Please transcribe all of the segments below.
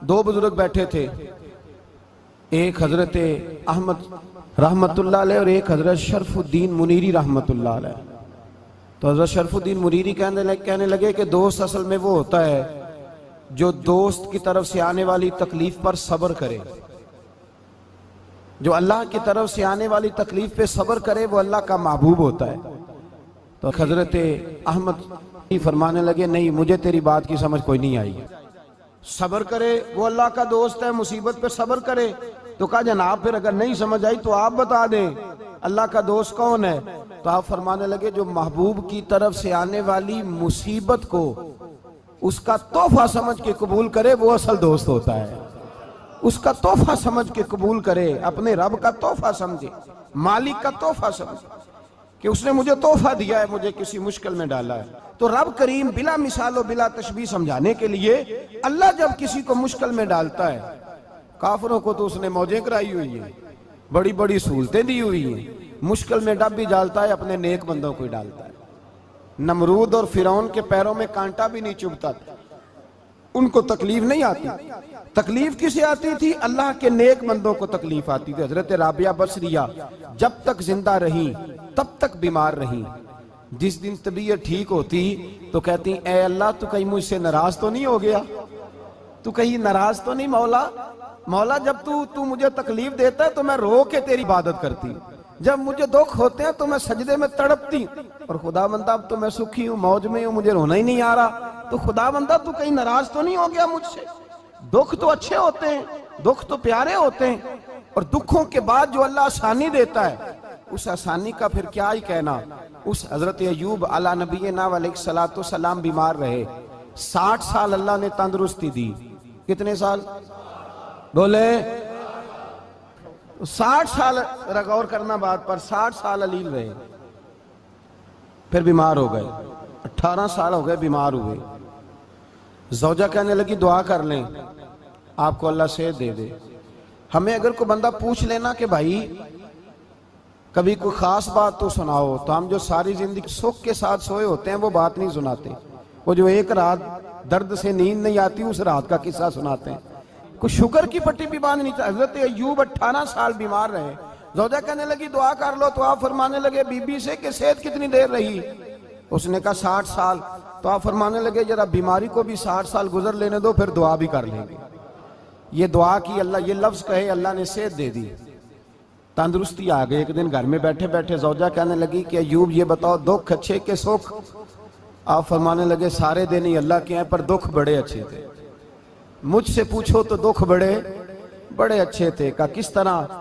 दो बुजुर्ग बैठे थे, एक हजरत अहमद रहमतुल्लाह अलैह और एक हजरत शरफुद्दीन मुनीरी रहमतुल्लाह अलैह। तो हजरत शरफुद्दीन मुनीरी कहने लगे कि दोस्त असल में वो होता है जो दोस्त की तरफ से आने वाली तकलीफ पर सब्र करे। जो अल्लाह की तरफ से आने वाली तकलीफ पे सब्र करे वो अल्लाह का महबूब होता है। तो हजरत अहमद फरमाने लगे, नहीं मुझे तेरी बात की समझ कोई नहीं आई। सब्र करे वो अल्लाह का दोस्त है, मुसीबत पे सब्र करे। तो कहा जनाब फिर अगर नहीं समझ आई तो आप बता दें अल्लाह का दोस्त कौन है। तो आप फरमाने लगे, जो महबूब की तरफ से आने वाली मुसीबत को उसका तोहफा समझ के कबूल करे वो असल दोस्त होता है। उसका तोहफा समझ के कबूल करे, अपने रब का तोहफा समझे, मालिक का तोहफा समझे कि उसने मुझे तोहफा दिया है, मुझे किसी मुश्किल में डाला है। तो रब करीम बिला मिसालो बिला तशबीह समझाने के लिए अल्लाह जब किसी को मुश्किल में डालता है, काफिरों को तो उसने मौजें कराई हुई है, बड़ी बड़ी सहूलतें दी हुई है, मुश्किल में डब भी डालता है, अपने नेक बंदों को ही डालता है। नमरूद और फिरौन के पैरों में कांटा भी नहीं चुभता था, उनको तकलीफ नहीं आती। तकलीफ किसे आती थी? अल्लाह के नेक बंदों को तकलीफ आती थी। हजरत राबिया बसरिया जब तक जिंदा रही तब तक बीमार रही। जिस दिन तबीयत ठीक होती तो कहती, ए अल्लाह तू कहीं मुझसे नाराज तो नहीं हो गया, तू कहीं नाराज तो नहीं मौला। मौला जब तू मुझे तकलीफ देता है तो मैं रो के तेरी इबादत करती, जब मुझे दुख होते हैं तो मैं सजदे में तड़पती। और खुदा बंदा अब तो मैं सुखी हूँ, मौज में हूँ, मुझे रोना ही नहीं आ रहा। तो खुदा बंदा तू कहीं नाराज तो नहीं हो गया मुझसे? दुख तो अच्छे होते हैं, दुख तो प्यारे होते हैं, और दुखों के बाद जो अल्लाह आसानी देता है उस आसानी का फिर क्या ही कहना। उस हजरत अय्यूब अला नबीना अलैहिस्सलातु सलाम बीमार रहे, 60 साल अल्लाह ने तंदुरुस्ती दी। कितने साल बोले? 60 साल गौर करना बात पर, 60 साल अलील रहे, फिर बीमार हो गए। 18 साल हो गए बीमार हुए। ज़ौजा कहने लगी दुआ कर लें आपको अल्लाह सेहत दे दे। हमें अगर कोई बंदा पूछ लेना कि भाई कभी कोई खास बात तो सुनाओ, तो हम जो सारी जिंदगी सुख के साथ सोए होते हैं वो बात नहीं सुनाते। वो जो एक रात दर्द से नींद नहीं आती उस रात का किस्सा सुनाते हैं। कुछ शुगर की पट्टी भी बांध नहीं। हजरत अय्यूब 18 साल बीमार रहे। ज़ौजा कहने लगी दुआ कर लो, तो आप फरमाने लगे बीबी से कि सेहत कितनी देर रही? उसने कहा 60 साल। तो आप फरमाने लगे जरा बीमारी को भी 60 साल गुजर लेने दो, फिर दुआ भी कर लेंगे। ये दुआ की अल्लाह, ये लफ्ज कहे अल्लाह ने सेहत दे दी, तंदुरुस्ती आ गई। एक दिन घर में बैठे बैठे ज़ौजा कहने लगी कि अय्यूब ये बताओ दुख अच्छे के सुख? आप फरमाने लगे सारे दिन ही अल्लाह के हैं, पर दुख बड़े अच्छे थे। मुझसे पूछो तो दुख बड़े अच्छे थे। का किस तरह?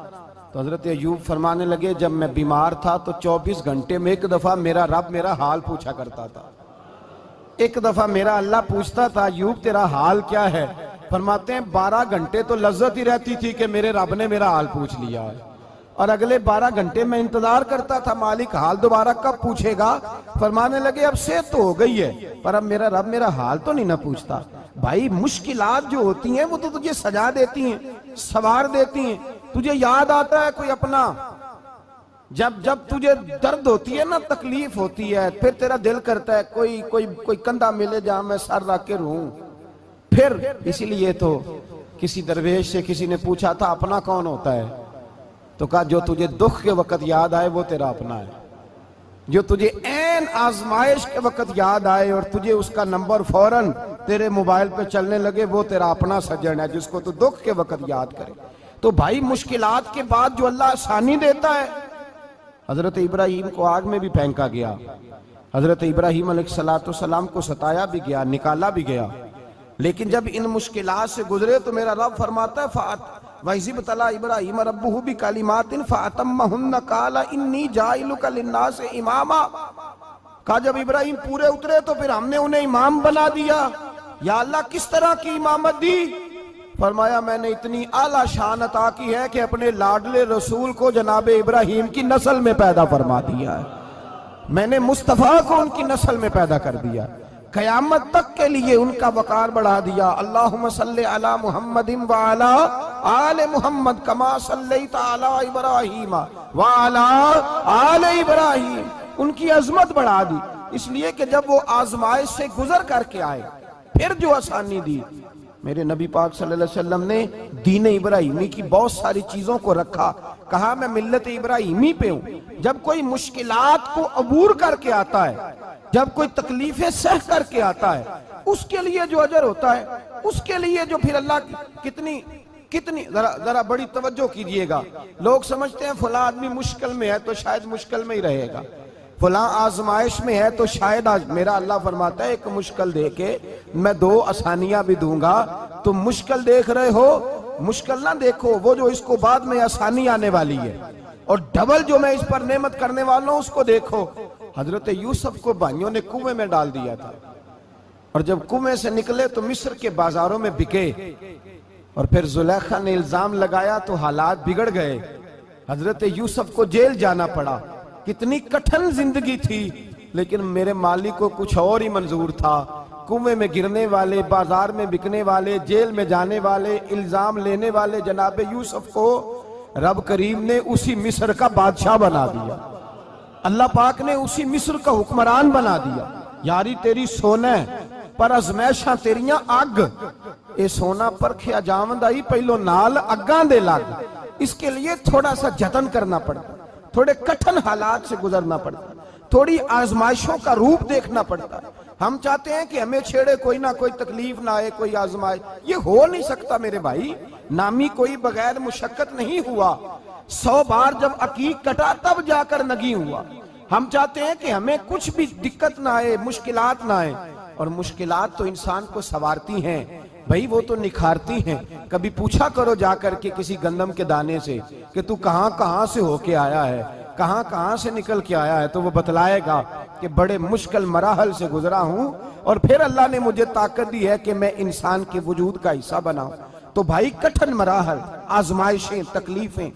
तो हजरत अय्यूब फरमाने लगे जब मैं बीमार था तो 24 घंटे में एक दफा मेरा रब मेरा हाल पूछा करता था। एक दफा मेरा अल्लाह पूछता था अय्यूब तेरा हाल क्या है? फरमाते हैं 12 घंटे तो लज्जत ही रहती थी कि मेरे रब ने मेरा हाल पूछ लिया है, और अगले 12 घंटे में इंतजार करता था मालिक हाल दोबारा कब पूछेगा। फरमाने लगे अब सेहत तो हो गई है, पर अब मेरा रब मेरा हाल तो नहीं ना पूछता। भाई मुश्किलात जो होती हैं वो तो तुझे सजा देती हैं, सवार देती हैं। तुझे याद आता है कोई अपना, जब तुझे दर्द होती है ना, तकलीफ होती है, फिर तेरा दिल करता है कोई कंधा मिले जहां मैं सर रख के रहूं। फिर इसीलिए तो किसी दरवेश से किसी ने पूछा था अपना कौन होता है? तो कहा जो तुझे दुख के वक्त याद आए वो तेरा अपना है। जो तुझे ऐन आजमाइश के वक्त याद आए और तुझे उसका नंबर फौरन तेरे मोबाइल पे चलने लगे वो तेरा अपना सज्जन है, जिसको तू दुख के वक्त याद करे। तो भाई मुश्किलात के बाद जो अल्लाह आसानी देता है। हजरत इब्राहिम को आग में भी फेंका गया, हजरत इब्राहिम अलैहिस्सलाम को सताया भी गया, निकाला भी गया, लेकिन जब इन मुश्किलात से गुजरे तो मेरा रब फरमाता है वइज़िब्तला इब्राहिम रब्बुहु बिकलिमातिन फअतम्महुन्ना क़ाला इन्नी जाइलुका लिन्नासि इमामा। कहा जब इब्राहिम पूरे उतरे तो फिर हमने उन्हें इमाम बना दिया। या अल्लाह किस तरह की इमामत दी? फरमाया मैंने इतनी आला शान अता की है कि अपने लाडले रसूल को जनाबे इब्राहिम की नस्ल में पैदा फरमा दिया है। मैंने मुस्तफ़ा को उनकी नस्ल में पैदा कर दिया, क़यामत तक के लिए उनका वकार बढ़ा दिया। अल्लाहुम्मा सल्ली अला मुहम्मदिन व अला आले मुहम्मद कमा सल्लैता अला इब्राहीम व अला आले इब्राहीम। उनकी अजमत बढ़ा दी, इसलिए कि जब वो आजमाइश से गुजर करके आए फिर जो आसानी दी। मेरे नबी पाक सल्लल्लाहु अलैहि वसल्लम ने दीन इब्राहिमी की बहुत सारी चीजों को रखा, कहा मैं मिल्लत इब्राहिमी पे हूं। जब कोई मुश्किलात को अबूर करके आता है, जब कोई तकलीफें सह करके आता है, उसके लिए जो अजर होता है, उसके लिए जो फिर अल्लाह कितनी कितनी जरा जरा बड़ी तवज्जो कीजिएगा। लोग समझते हैं फला आदमी मुश्किल में है तो शायद मुश्किल में ही रहेगा, फला आजमाइश में है तो शायद आज। मेरा अल्लाह फरमाता है एक मुश्किल दे के मैं 2 आसानियां भी दूंगा। तुम मुश्किल देख रहे हो, मुश्किल ना देखो, वो जो इसको बाद में आसानी आने वाली है, और डबल जो मैं इस पर नेमत करने वाला हूं उसको देखो। हजरत यूसुफ को भाइयों ने कुएं में डाल दिया था, और जब कुएं से निकले तो मिस्र के बाजारों में बिके, और फिर जुलेखा ने इल्जाम लगाया तो हालात बिगड़ गए। हजरत यूसुफ को जेल जाना पड़ा। कितनी कठिन जिंदगी थी, लेकिन मेरे मालिक को कुछ और ही मंजूर था। कुएं में गिरने वाले, बाजार में बिकने वाले, जेल में जाने वाले, इल्जाम लेने वाले जनाब यूसुफ को रब करीम ने उसी मिस्र का बादशाह बना दिया। अल्लाह पाक ने उसी मिस्र का हुक्मरान बना दिया। यारी तेरी सोना पर अजमैशा तेरियां अग, ये सोना परखिया जावंदा ही पहलो नाल अग्गां दे लग। इसके लिए थोड़ा सा जतन करना पड़ता, थोड़े कठिन हालात से गुजरना पड़ता, थोड़ी आजमाइशों का रूप देखना पड़ता। हम चाहते हैं कि हमें छेड़े कोई ना कोई तकलीफ ना आए, कोई आजमाइश, ये हो नहीं सकता मेरे भाई। नामी कोई बगैर मुशक्कत नहीं हुआ। 100 बार जब अकीक कटा तब जाकर नगी हुआ। हम चाहते हैं कि हमें कुछ भी दिक्कत ना आए, मुश्किलात ना आए, और मुश्किलात तो इंसान को संवारती हैं भाई, वो तो निखारती हैं। कभी पूछा करो जाकर के किसी गंदम के दाने से कि तू कहां कहां से होके आया है, कहां कहां से निकल के आया है, तो वो बतलाएगा कि बड़े मुश्किल मराहल से गुजरा हूं, और फिर अल्लाह ने मुझे ताकत दी है कि मैं इंसान के वजूद का हिस्सा बनाऊं। तो भाई कठिन मराहल, आजमाइशें, तकलीफें,